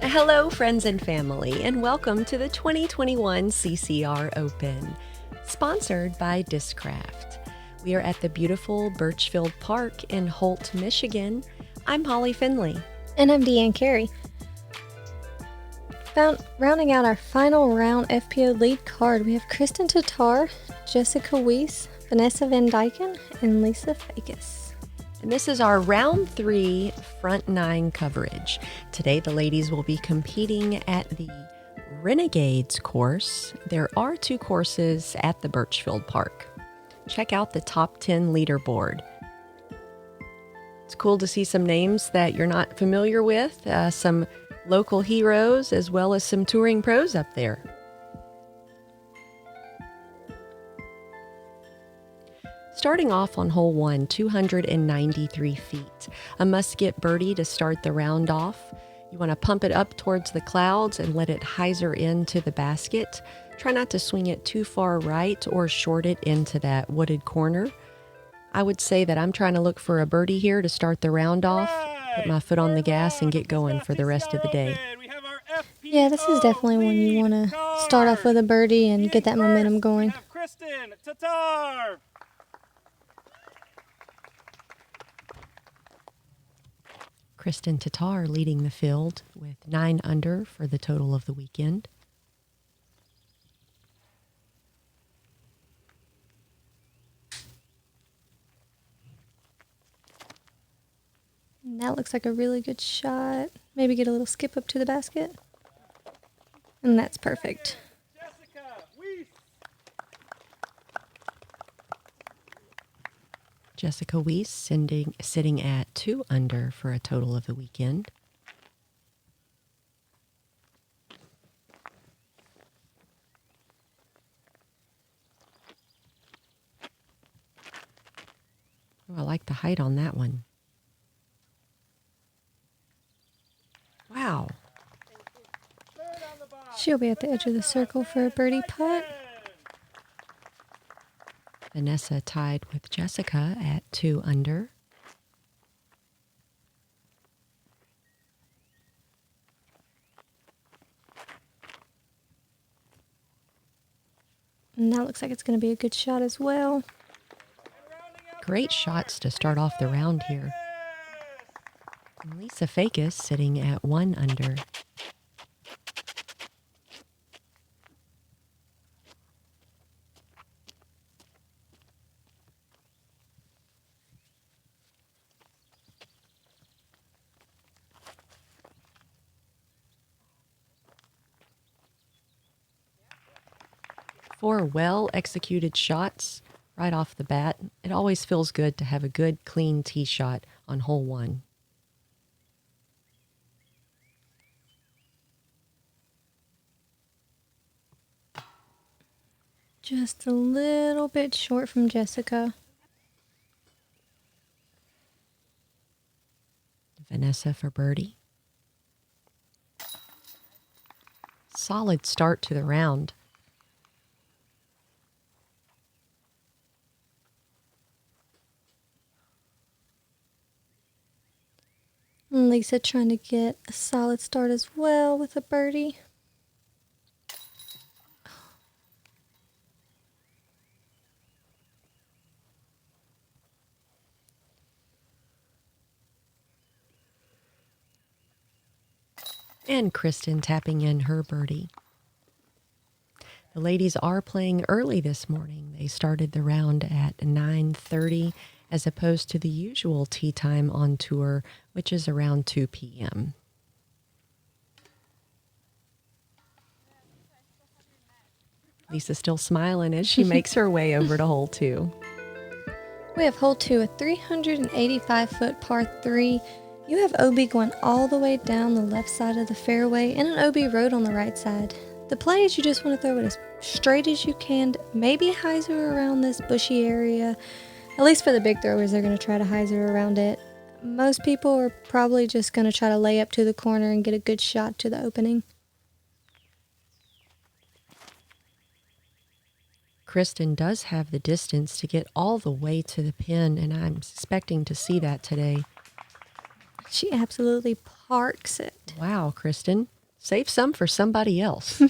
Hello, friends and family, and welcome to the 2021 CCR Open, sponsored by Discraft. We are at the beautiful Burchfield Park in Holt, Michigan. I'm Holly Finley. And I'm Deann Carey. Rounding out our final round FPO LEAD card, we have Kristin Tattar, Jessica Weese, Vanessa Van Dyken, and Lisa Fajkus. And this is our round 3 front 9 coverage. Today the ladies will be competing at the Renegades course. There are 2 courses at the Burchfield Park. Check out the top 10 leaderboard. It's cool to see some names that you're not familiar with, some local heroes as well as some touring pros up there. Starting off on hole 1, 293 feet. A must-get birdie to start the round off. You want to pump it up towards the clouds and let it hyzer into the basket. Try not to swing it too far right or short it into that wooded corner. I would say that I'm trying to look for a birdie here to start the round off, put my foot on the gas and get going for the rest of the day. Yeah, this is definitely when you want to start off with a birdie and get that momentum going. Kristin Tattar. Kristin Tattar leading the field with 9 under for the total of the weekend. And that looks like a really good shot. Maybe get a little skip up to the basket. And that's perfect. Jessica Weese sitting at 2 under for a total of the weekend. Oh, I like the height on that one. Wow. She'll be at the edge of the circle for a birdie putt. Vanessa tied with Jessica at 2 under. And that looks like it's going to be a good shot as well. Great shots to start off the round here. And Lisa Fajkus sitting at 1 under. Four well-executed shots right off the bat. It always feels good to have a good, clean tee shot on hole 1. Just a little bit short from Jessica. Vanessa for birdie. Solid start to the round. And Lisa trying to get a solid start as well with a birdie. And Kristin tapping in her birdie. The ladies are playing early this morning. They started the round at 9:30 as opposed to the usual tee time on tour, which is around 2 p.m. Lisa's still smiling as she makes her way over to hole 2. We have hole 2, a 385-foot par 3. You have OB going all the way down the left side of the fairway and an OB road on the right side. The play is you just want to throw it as straight as you can, maybe hyzer around this bushy area. At least for the big throwers, they're going to try to hyzer around it. Most people are probably just going to try to lay up to the corner and get a good shot to the opening. Kristin does have the distance to get all the way to the pin, and I'm expecting to see that today. She absolutely parks it. Wow, Kristin. Save some for somebody else.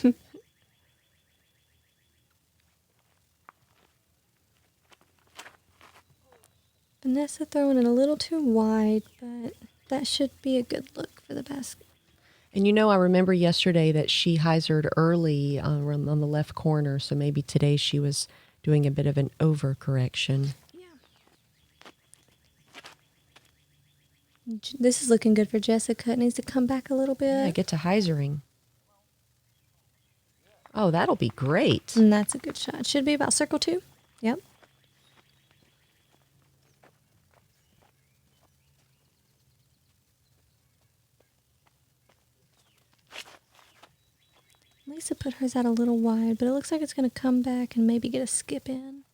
Vanessa throwing it a little too wide, but that should be a good look for the basket. And I remember yesterday that she hyzered early on the left corner, so maybe today she was doing a bit of an overcorrection. This is looking good for Jessica. It needs to come back a little bit. Yeah, get to hyzering. Oh, that'll be great. And that's a good shot. Should be about circle 2. Yep. Lisa put hers out a little wide, but it looks like it's going to come back and maybe get a skip in.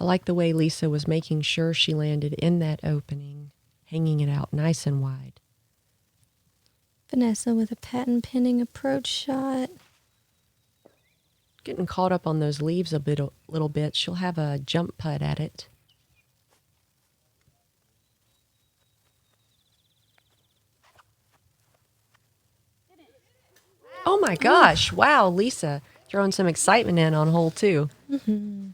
I like the way Lisa was making sure she landed in that opening, hanging it out nice and wide. Vanessa with a patent pending approach shot. Getting caught up on those leaves a little bit. She'll have a jump putt at it. Oh my gosh. Wow, Lisa throwing some excitement in on hole 2. Mm-hmm.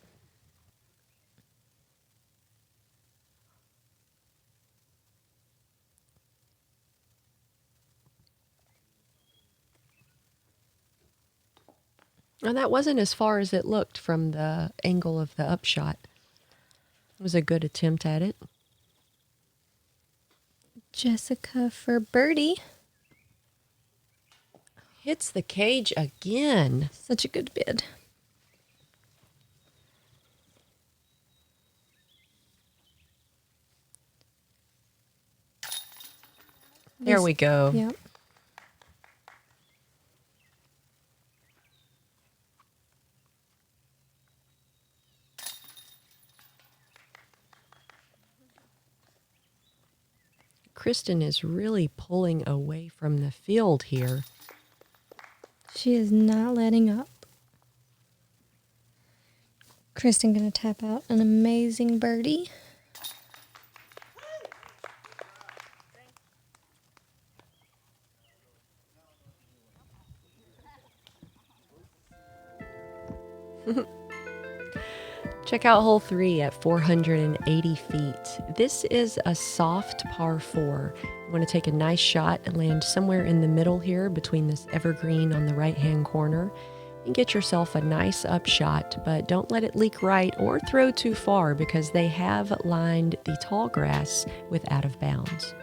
And that wasn't as far as it looked from the angle of the upshot. It was a good attempt at it. Jessica for birdie. Hits the cage again. Such a good bid. There we go. Yep. Kristin is really pulling away from the field here. She is not letting up. Kristin gonna tap out an amazing birdie. Check out hole 3 at 480 feet. This is a soft par 4. You want to take a nice shot and land somewhere in the middle here between this evergreen on the right-hand corner and get yourself a nice upshot, but don't let it leak right or throw too far because they have lined the tall grass with out of bounds.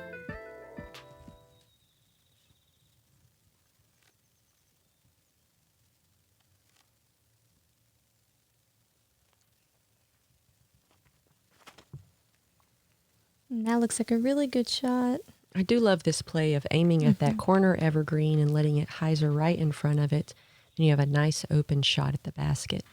And that looks like a really good shot. I do love this play of aiming at that corner evergreen and letting it hyzer right in front of it. And you have a nice open shot at the basket.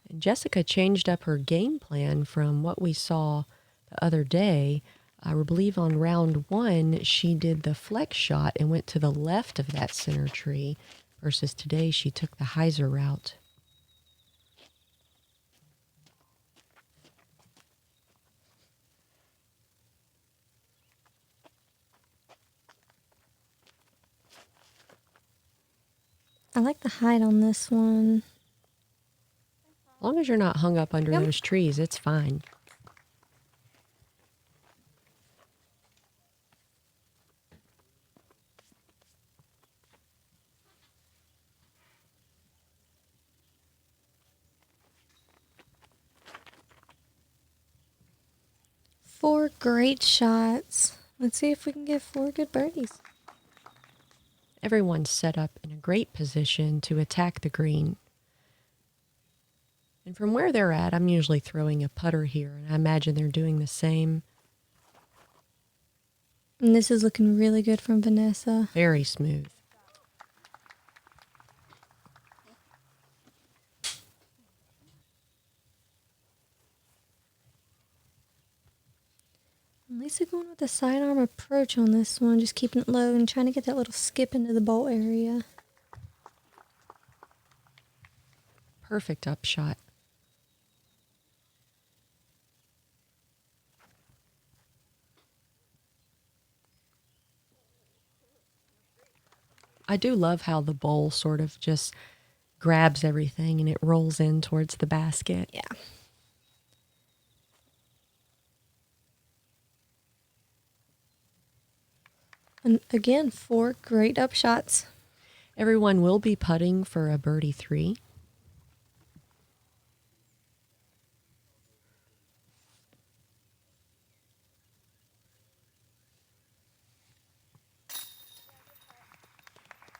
And Jessica changed up her game plan from what we saw the other day. I believe on round 1, she did the flex shot and went to the left of that center tree, versus today she took the hyzer route. I like the height on this one. As long as you're not hung up under those trees, it's fine. Four great shots. Let's see if we can get 4 good birdies. Everyone's set up in a great position to attack the green. And from where they're at, I'm usually throwing a putter here, and I imagine they're doing the same. And this is looking really good from Vanessa. Very smooth. Lisa going with the sidearm approach on this one, just keeping it low and trying to get that little skip into the bowl area. Perfect upshot. I do love how the bowl sort of just grabs everything and it rolls in towards the basket. Yeah. And again, 4 great upshots. Everyone will be putting for a birdie 3.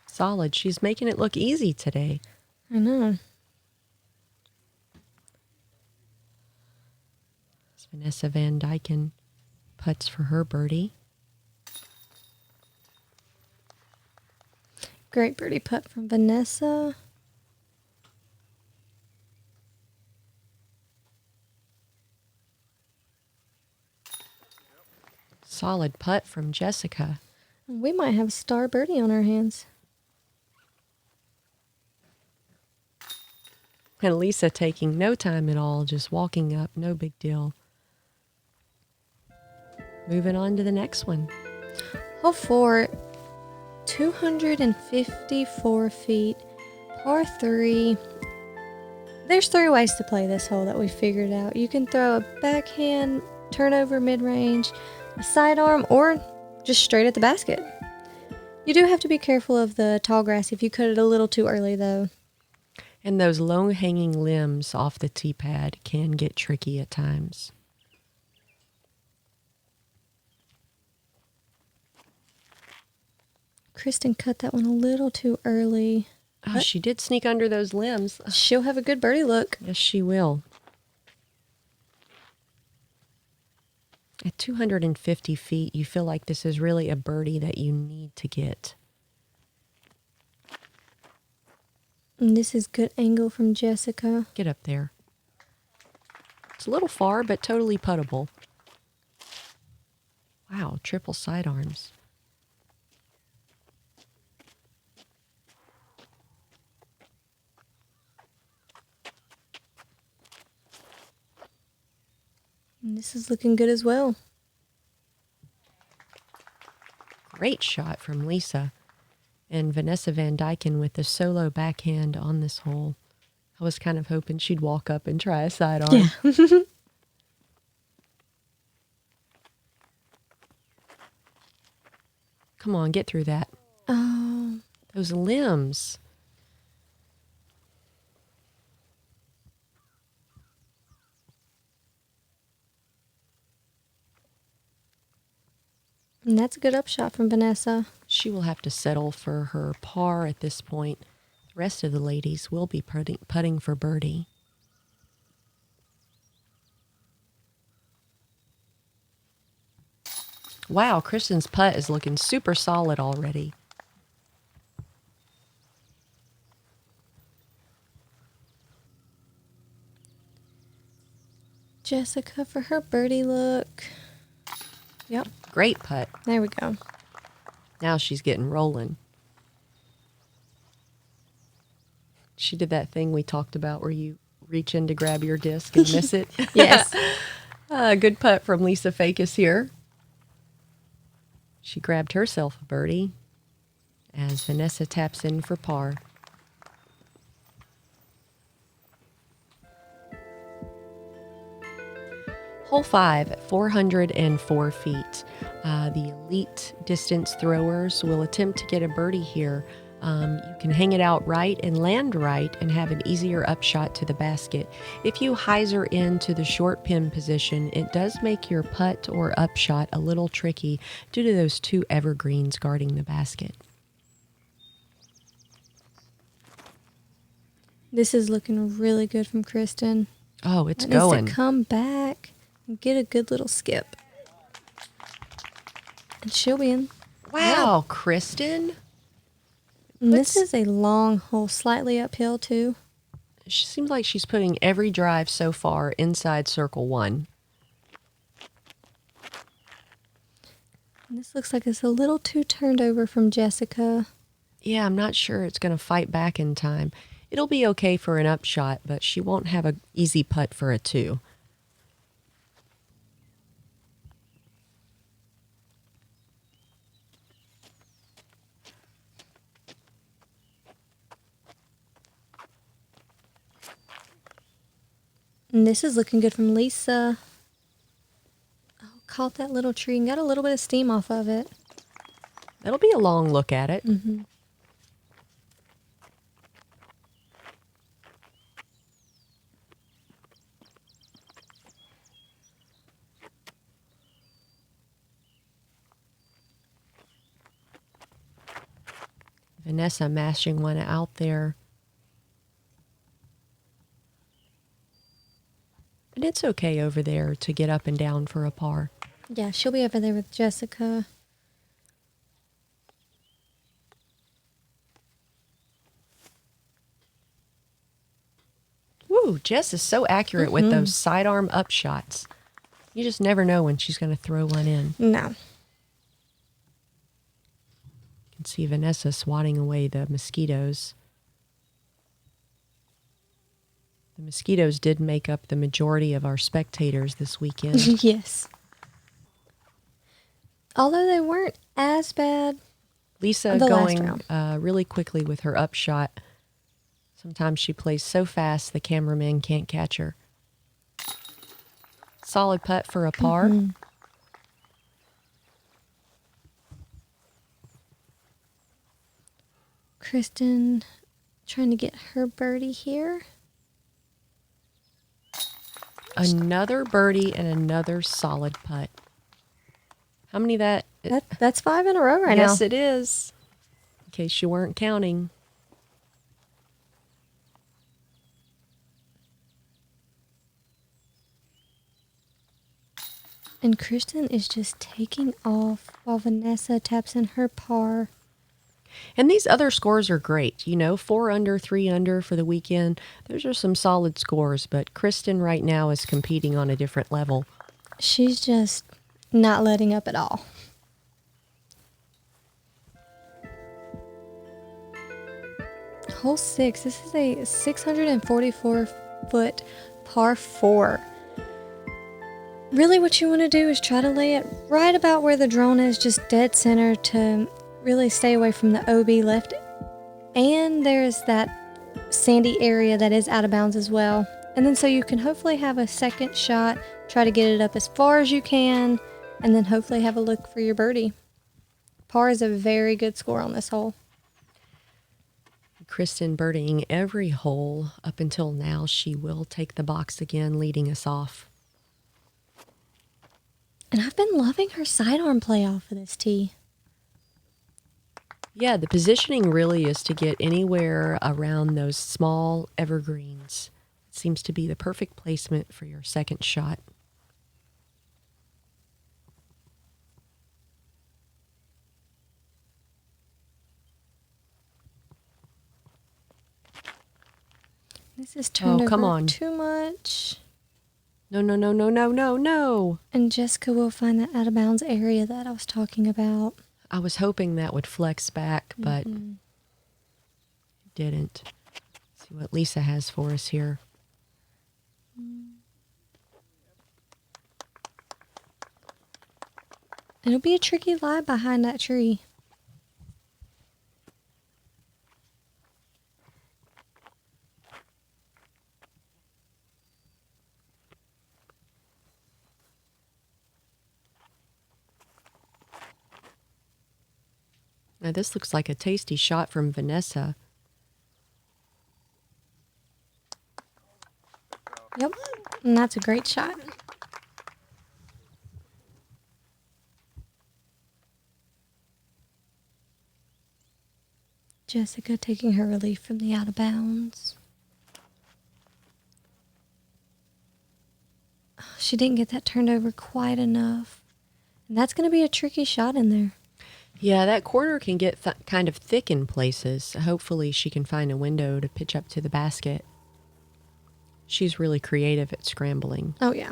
Solid. She's making it look easy today. I know. Vanessa Van Dyken putts for her birdie. Great birdie putt from Vanessa. Solid putt from Jessica. We might have a star birdie on our hands. And Lisa taking no time at all, just walking up, no big deal. Moving on to the next one. Hole 4, 254 feet, par 3. There's 3 ways to play this hole that we figured out. You can throw a backhand, turnover mid-range, a sidearm, or just straight at the basket. You do have to be careful of the tall grass if you cut it a little too early, though. And those low-hanging limbs off the tee pad can get tricky at times. Kristin cut that one a little too early. Oh, she did sneak under those limbs. She'll have a good birdie look. Yes, she will. At 250 feet, you feel like this is really a birdie that you need to get. And this is good angle from Jessica. Get up there. It's a little far, but totally puttable. Wow, triple sidearms. And this is looking good as well. Great shot from Lisa. And Vanessa Van Dyken with the solo backhand on this hole. I was kind of hoping she'd walk up and try a sidearm. Yeah. Come on, get through that. Oh. Those limbs. And that's a good upshot from Vanessa. She will have to settle for her par at this point. The rest of the ladies will be putting for birdie. Wow, Kristin's putt is looking super solid already. Jessica for her birdie look. Yep. Great putt. There we go. Now she's getting rolling. She did that thing we talked about where you reach in to grab your disc and miss it. Yes. Good putt from Lisa Fajkus here. She grabbed herself a birdie as Vanessa taps in for par. Hole 5, 404 feet. The elite distance throwers will attempt to get a birdie here. You can hang it out right and land right and have an easier upshot to the basket. If you hyzer into the short pin position, it does make your putt or upshot a little tricky due to those 2 evergreens guarding the basket. This is looking really good from Kristin. Oh, it's That needs going. to come back and get a good little skip. And she'll be in. Wow, Kristin. And this is a long hole, slightly uphill too. She seems like she's putting every drive so far inside circle 1. And this looks like it's a little too turned over from Jessica. Yeah, I'm not sure it's going to fight back in time. It'll be okay for an upshot, but she won't have an easy putt for a 2. And this is looking good from Lisa. Oh, caught that little tree and got a little bit of steam off of it. That'll be a long look at it. Mm-hmm. Vanessa mashing one out there. And it's okay over there to get up and down for a par. Yeah, she'll be over there with Jessica. Woo, Jess is so accurate with those sidearm up shots. You just never know when she's going to throw one in. No. You can see Vanessa swatting away the mosquitoes. The mosquitoes did make up the majority of our spectators this weekend. Yes. Although they weren't as bad. Lisa The last going really quickly with her upshot. Sometimes she plays so fast the cameraman can't catch her. Solid putt for a par. Mm-hmm. Kristin trying to get her birdie here. Another birdie and another solid putt. How many That's 5 in a row right now. Yes, it is. In case you weren't counting. And Kristin is just taking off while Vanessa taps in her par. And these other scores are great. 4 under, 3 under for the weekend. Those are some solid scores, but Kristin right now is competing on a different level. She's just not letting up at all. Hole 6. This is a 644-foot par 4. Really what you want to do is try to lay it right about where the drone is, just dead center, to really stay away from the OB left. And there's that sandy area that is out of bounds as well. And then so you can hopefully have a second shot, try to get it up as far as you can, and then hopefully have a look for your birdie. Par is a very good score on this hole. Kristin birdieing every hole up until now. She will take the box again, leading us off. And I've been loving her sidearm play off of this tee. Yeah, the positioning really is to get anywhere around those small evergreens. It seems to be the perfect placement for your second shot. This is turned come over on. too much. No, no, no, no, no, no, no. And Jessica will find that out of bounds area that I was talking about. I was hoping that would flex back, but it didn't. Let's see what Lisa has for us here. It'll be a tricky lie behind that tree. Now this looks like a tasty shot from Vanessa. Yep, and that's a great shot. Jessica taking her relief from the out of bounds. She didn't get that turned over quite enough. And that's going to be a tricky shot in there. Yeah, that corner can get kind of thick in places. Hopefully she can find a window to pitch up to the basket. She's really creative at scrambling. Oh, yeah.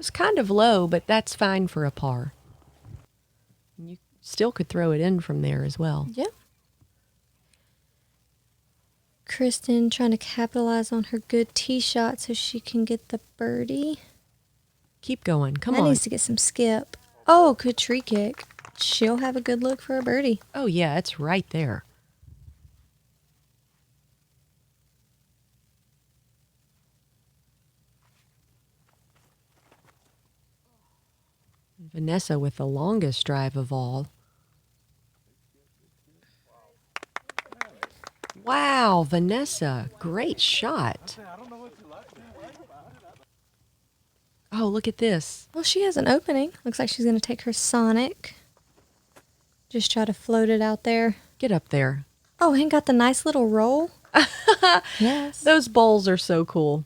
was kind of low, but that's fine for a par. You still could throw it in from there as well. Yep. Kristin trying to capitalize on her good tee shot so she can get the birdie. Keep going. Come That on. needs to get some skip. Oh, good tree kick. She'll have a good look for a birdie. Oh, yeah, it's right there. Vanessa with the longest drive of all. Wow, Vanessa, great shot. Oh, look at this. Well, she has an opening. Looks like she's going to take her Sonic. Just try to float it out there. Get up there. Oh, and got the nice little roll. Yes. Those bowls are so cool.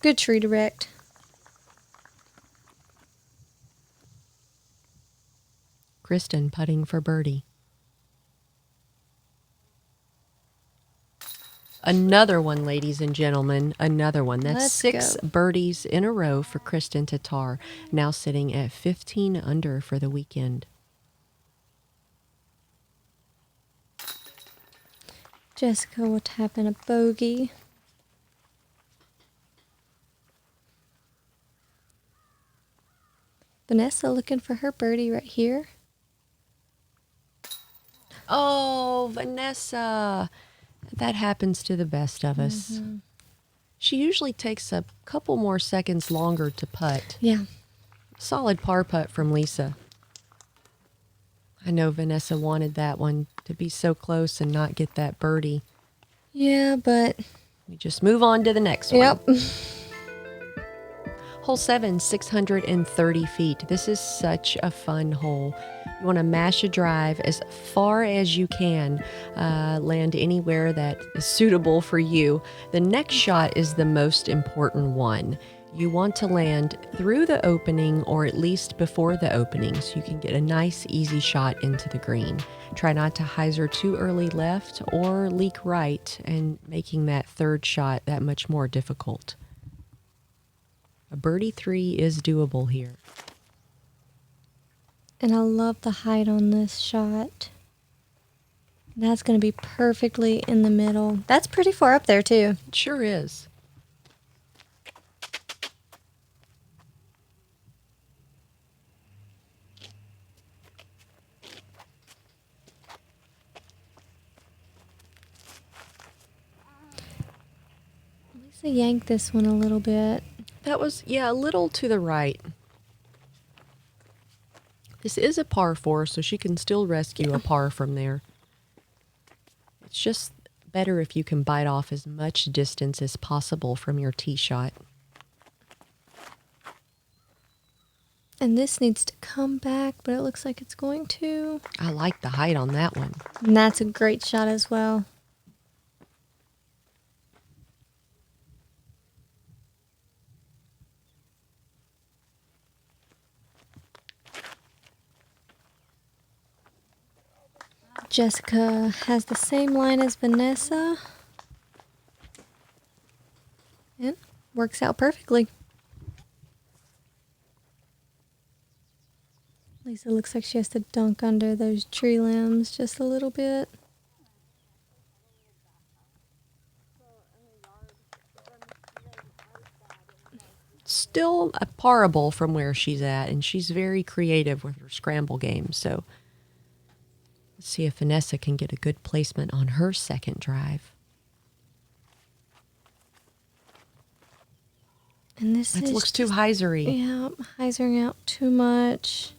Good tree direct. Kristin putting for birdie. Another one, ladies and gentlemen. Another one. That's Let's 6 go. birdies in a row for Kristin Tattar. Now sitting at 15 under for the weekend. Jessica will tap in a bogey. Vanessa looking for her birdie right here. Oh, Vanessa. That happens to the best of us. She usually takes a couple more seconds longer to putt. Yeah. Solid par putt from Lisa. I know Vanessa wanted that one to be so close and not get that birdie. Yeah, but... We just move on to the next one. Yep. Hole 7, 630 feet. This is such a fun hole. You want to mash a drive as far as you can, land anywhere that is suitable for you. The next shot is the most important one. You want to land through the opening or at least before the opening so you can get a nice, easy shot into the green. Try not to hyzer too early left or leak right and making that third shot that much more difficult. A birdie 3 is doable here. And I love the height on this shot. That's going to be perfectly in the middle. That's pretty far up there, too. It sure is. Lisa yanked this one a little bit. That was, yeah, a little to the right. This is a par 4, so she can still rescue a par from there. It's just better if you can bite off as much distance as possible from your tee shot. And this needs to come back, but it looks like it's going to. I like the height on that one. And that's a great shot as well. Jessica has the same line as Vanessa. And works out perfectly. Lisa looks like she has to dunk under those tree limbs just a little bit. Still a parable from where she's at, and she's very creative with her scramble game, so let's see if Vanessa can get a good placement on her second drive. And this That is looks too hyzery, yeah, hyzering out too much.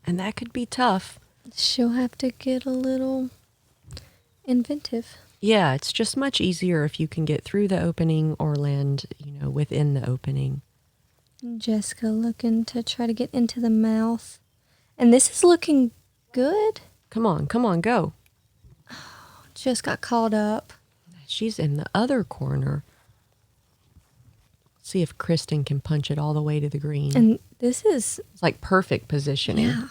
and that could be tough. She'll have to get a little inventive. Yeah, it's just much easier if you can get through the opening or land, within the opening. And Jessica looking to try to get into the mouth. And this is looking good. Come on, go. Just got called up. She's in the other corner. See if Kristin can punch it all the way to the green. And this is... It's like perfect positioning. Yeah.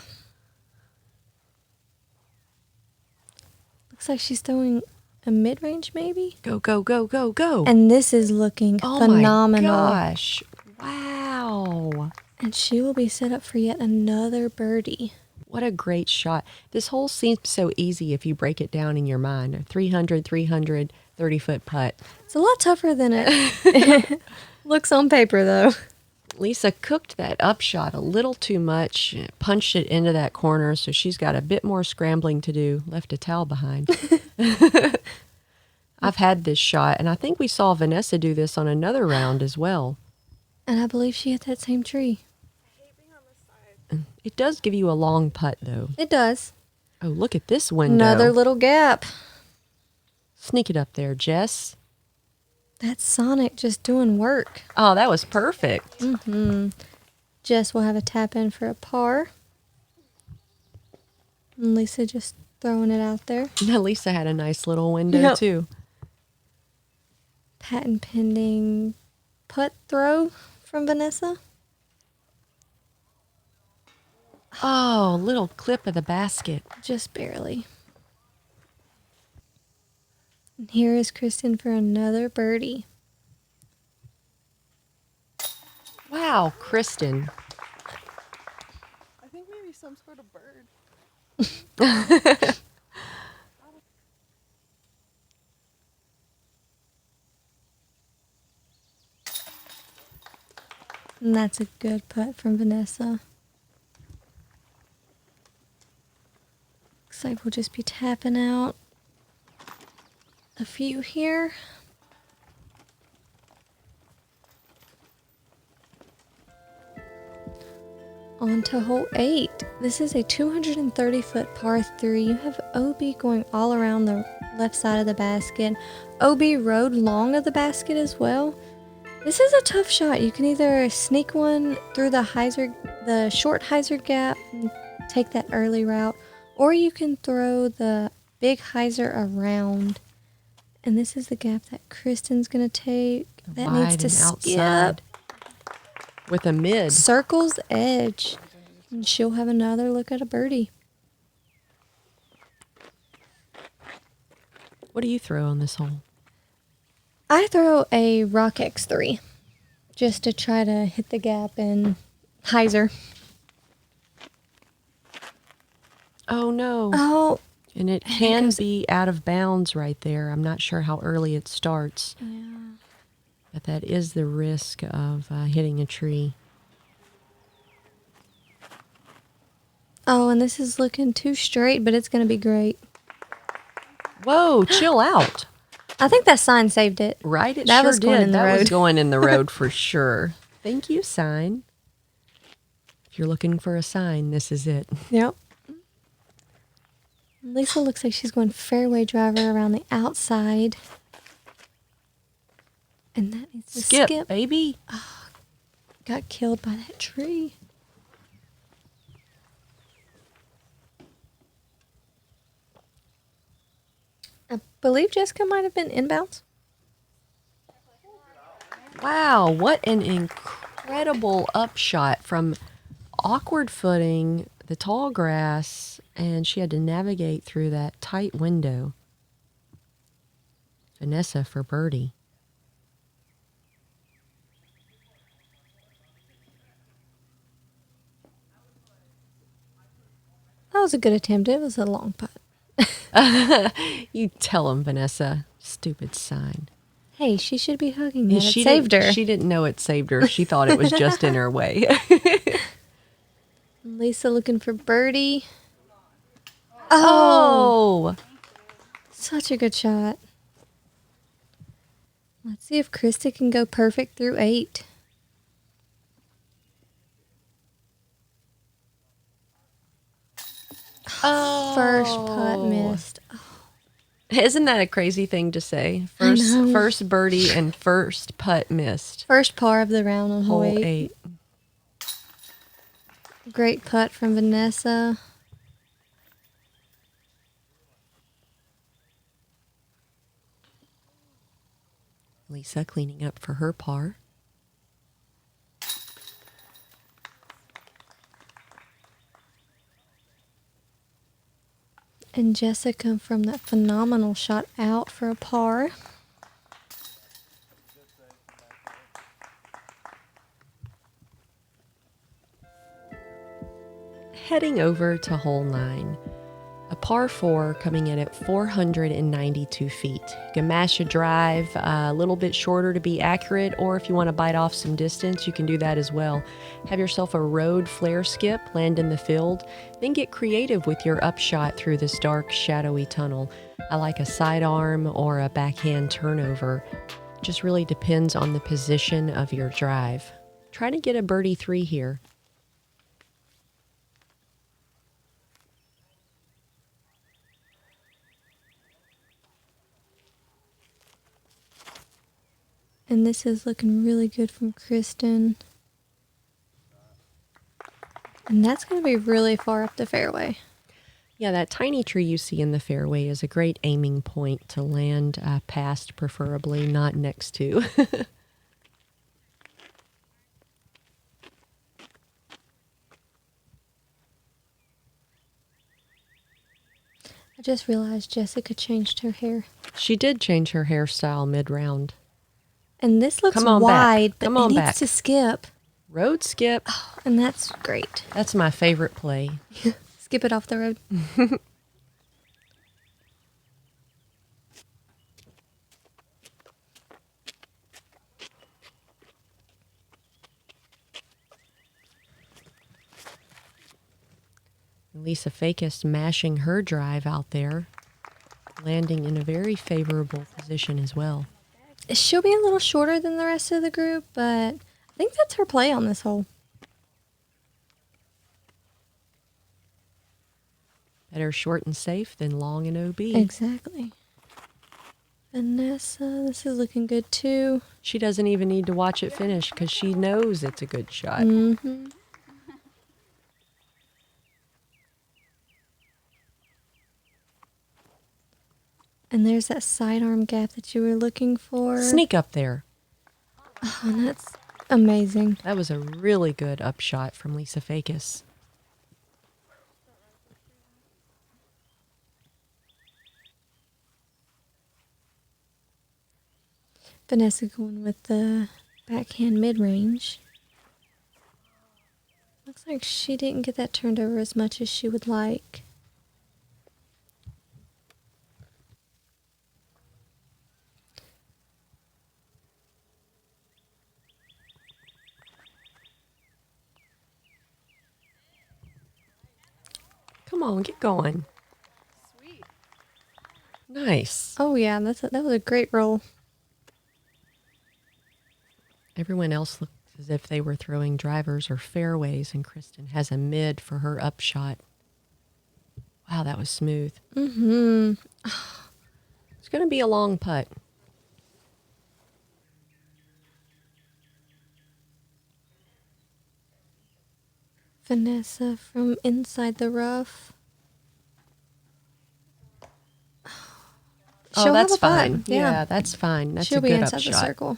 Looks like she's throwing a mid-range maybe. Go, go, go, go, go. And this is looking phenomenal. Oh my gosh. Wow. And she will be set up for yet another birdie. What a great shot. This hole seems so easy if you break it down in your mind. A 300, 30-foot putt. It's a lot tougher than it looks on paper, though. Lisa cooked that upshot a little too much, punched it into that corner, so she's got a bit more scrambling to do. Left a towel behind. I've had this shot, and I think we saw Vanessa do this on another round as well. And I believe she hit that same tree. It does give you a long putt, though. It does. Oh, look at this window. Another little gap. Sneak it up there, Jess. That's Sonic just doing work. Oh, that was perfect. Jess will have a tap in for a par. And Lisa just throwing it out there. Now, Lisa had a nice little window, Yep. too. Patent pending putt throw from Vanessa. Oh, little clip of the basket. Just barely. And here is Kristin for another birdie. Wow, Kristin. I think maybe some sort of bird. And that's a good putt from Vanessa. Looks like we'll just be tapping out a few here. On to hole 8. This is a 230-foot par 3. You have OB going all around the left side of the basket. OB road long of the basket as well. This is a tough shot. You can either sneak one through the short hyzer gap and take that early route, or you can throw the big hyzer around. And this is the gap that Kristin's going to take. That needs Wide to and skip. outside. With a mid. Circle's edge. And she'll have another look at a birdie. What do you throw on this hole? I throw a Rock X3 just to try to hit the gap and hyzer. Oh, no. Oh, And it can be out of bounds right there. I'm not sure how early it starts. yeah. But that is the risk of hitting a tree. Oh, and this is looking too straight, but it's going to be great. Whoa, chill out. I think that sign saved it. Right? It That sure was going did. in the That was road. going in the road for sure. Thank you, sign. If you're looking for a sign, this is it. Yep. Lisa looks like she's going fairway driver around the outside. And that needs to skip. Baby. Got killed by that tree. I believe Jessica might have been inbounds. Wow, what an incredible upshot from awkward footing, the tall grass, and she had to navigate through that tight window. Vanessa for birdie. That was a good attempt. It was a long putt. You tell him, Vanessa. Stupid sign. Hey, she should be hugging that. It She saved her. She didn't know it saved her. She thought it was just in her way. Lisa looking for birdie. Oh! Such a good shot. Let's see if Krista can go perfect through 8. Oh. First putt missed. Isn't that a crazy thing to say? I know. First birdie and first putt missed. First par of the round on hole Hole 8. 8. Great putt from Vanessa. Lisa cleaning up for her par. And Jessica from that phenomenal shot out for a par. Heading over to hole 9. A par 4 coming in at 492 feet. You can mash a drive a little bit shorter to be accurate, or if you want to bite off some distance, you can do that as well. Have yourself a road flare skip, land in the field, then get creative with your upshot through this dark, shadowy tunnel. I like a sidearm or a backhand turnover. Just really depends on the position of your drive. Try to get a birdie 3 here. And this is looking really good from Kristin. And that's going to be really far up the fairway. Yeah, that tiny tree you see in the fairway is a great aiming point to land past, preferably, not next to. I just realized Jessica changed her hair. She did change her hairstyle mid-round. And this looks Come on wide, back. but Come on it needs back. to skip. Road skip. Oh, and that's great. That's my favorite play. Skip it off the road. Lisa Fajkus mashing her drive out there, landing in a very favorable position as well. She'll be a little shorter than the rest of the group, but I think that's her play on this hole. Better short and safe than long and OB. Exactly. Vanessa, this is looking good too. She doesn't even need to watch it finish because she knows it's a good shot. Mm-hmm. And there's that sidearm gap that you were looking for. Sneak up there. Oh, and that's amazing. That was a really good upshot from Lisa Fajkus. Vanessa going with the backhand mid-range. Looks like she didn't get that turned over as much as she would like. Come on, get going. Sweet. Nice. Oh yeah, that was a great roll. Everyone else looks as if they were throwing drivers or fairways, and Kristin has a mid for her upshot. Wow, that was smooth. Mm-hmm. It's going to be a long putt. Vanessa from inside the rough. Oh, She'll that's have a putt. fine. Yeah, that's fine. That's She'll a be good inside upshot. the circle.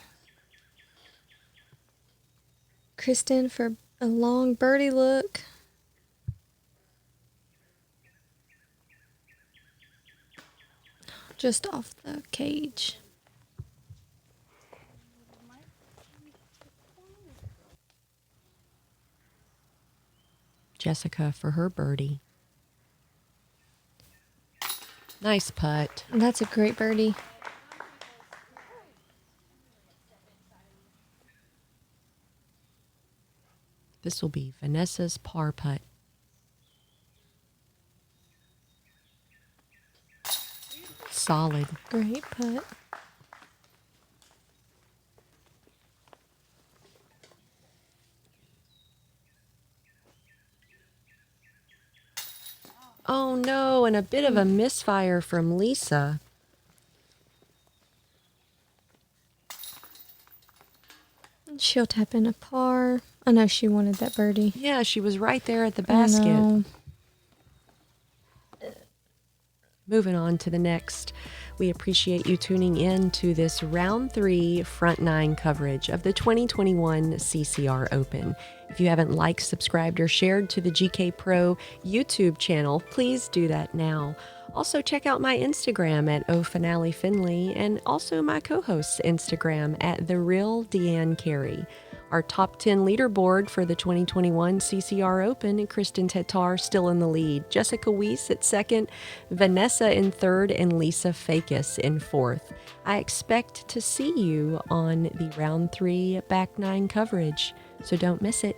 Kristin for a long birdie look. Just off the cage. Jessica for her birdie. Nice putt. That's a great birdie. This will be Vanessa's par putt. Solid. Great putt. Oh no, and a bit of a misfire from Lisa. She'll tap in a par. I know she wanted that birdie. Yeah, she was right there at the I basket. know. Moving on to the next. We appreciate you tuning in to this round 3 front 9 coverage of the 2021 CCR Open. If you haven't liked, subscribed, or shared to the GK Pro YouTube channel, please do that now. Also, check out my Instagram at Finale Finley and also my co-host's Instagram at The Real Deann Carey. Our top 10 leaderboard for the 2021 CCR Open and Kristin Tattar still in the lead. Jessica Weese at second, Vanessa in third, and Lisa Fajkus in fourth. I expect to see you on the round 3 back 9 coverage, so don't miss it.